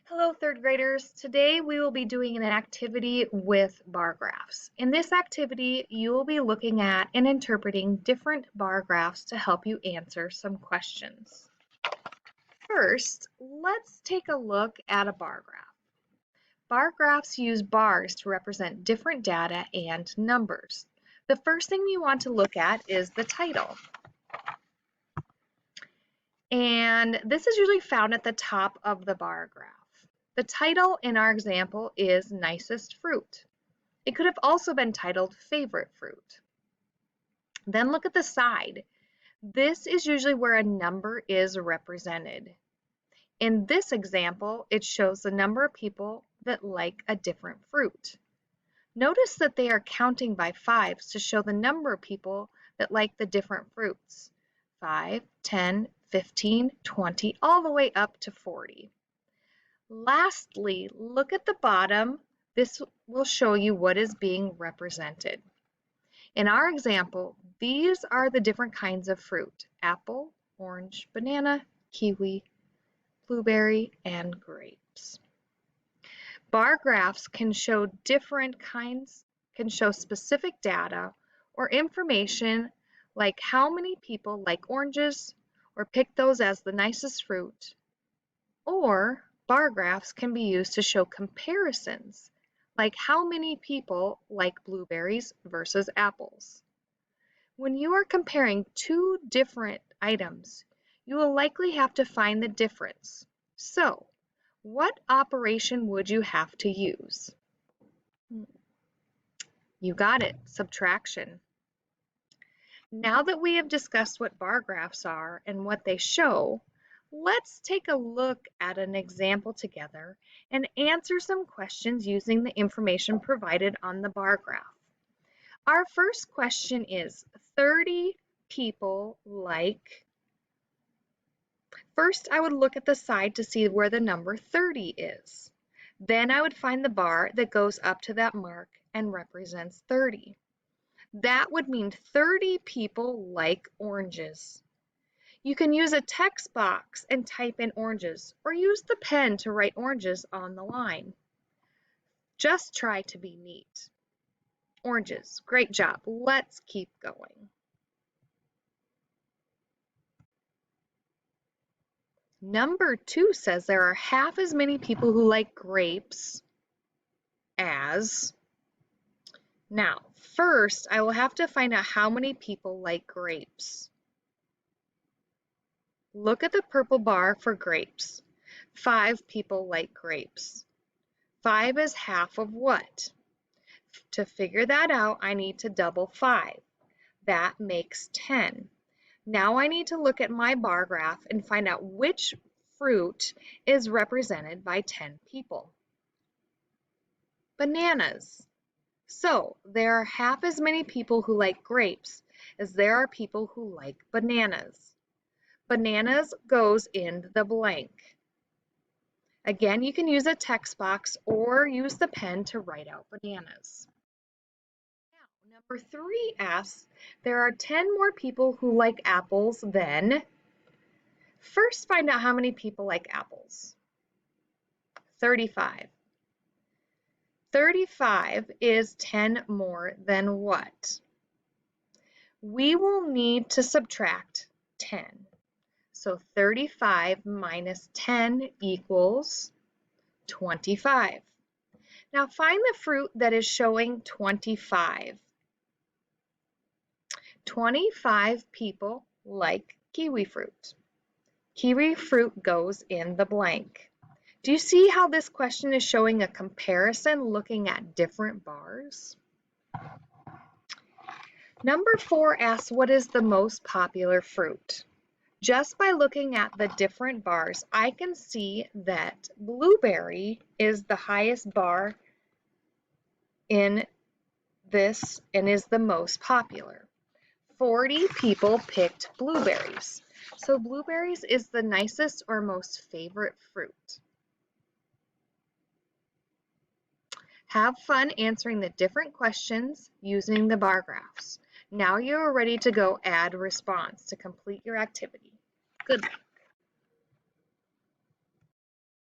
Hello, third graders. Today we will be doing an activity with bar graphs. In this activity, you will be looking at and interpreting different bar graphs to help you answer some questions. First, let's take a look at a bar graph. Bar graphs use bars to represent different data and numbers. The first thing you want to look at is the title. And this is usually found at the top of the bar graph. The title in our example is Nicest Fruit. It could have also been titled Favorite Fruit. Then look at the side. This is usually where a number is represented. In this example, it shows the number of people that like a different fruit. Notice that they are counting by fives to show the number of people that like the different fruits. 5, 10, 15, 20, all the way up to 40. Lastly, look at the bottom. This will show you what is being represented. In our example, these are the different kinds of fruit: apple, orange, banana, kiwi, blueberry, and grapes. Bar graphs can show specific data or information like how many people like oranges or pick those as the nicest fruit, or bar graphs can be used to show comparisons, like how many people like blueberries versus apples. When you are comparing two different items, you will likely have to find the difference. So, what operation would you have to use? You got it, subtraction. Now that we have discussed what bar graphs are and what they show, let's take a look at an example together and answer some questions using the information provided on the bar graph. Our first question is 30 people like. First, I would look at the side to see where the number 30 is. Then I would find the bar that goes up to that mark and represents 30. That would mean 30 people like oranges. You can use a text box and type in oranges, or use the pen to write oranges on the line. Just try to be neat. Oranges, great job. Let's keep going. Number 2 says there are half as many people who like grapes as. Now, first, I will have to find out how many people like grapes. Look at the purple bar for grapes. 5 people like grapes. 5 is half of what? To figure that out, I need to double 5. That makes 10. Now I need to look at my bar graph and find out which fruit is represented by 10 people. Bananas. So there are half as many people who like grapes as there are people who like bananas. Bananas goes in the blank. Again, you can use a text box or use the pen to write out bananas. Now, number 3 asks, there are 10 more people who like apples than. First, find out how many people like apples. 35. 35 is 10 more than what? We will need to subtract 10. So 35 minus 10 equals 25. Now find the fruit that is showing 25. 25 people like kiwi fruit. Kiwi fruit goes in the blank. Do you see how this question is showing a comparison looking at different bars? Number 4 asks, what is the most popular fruit? Just by looking at the different bars, I can see that blueberry is the highest bar in this and is the most popular. 40 people picked blueberries. So blueberries is the nicest or most favorite fruit. Have fun answering the different questions using the bar graphs. Now you are ready to go add response to complete your activity. Good luck.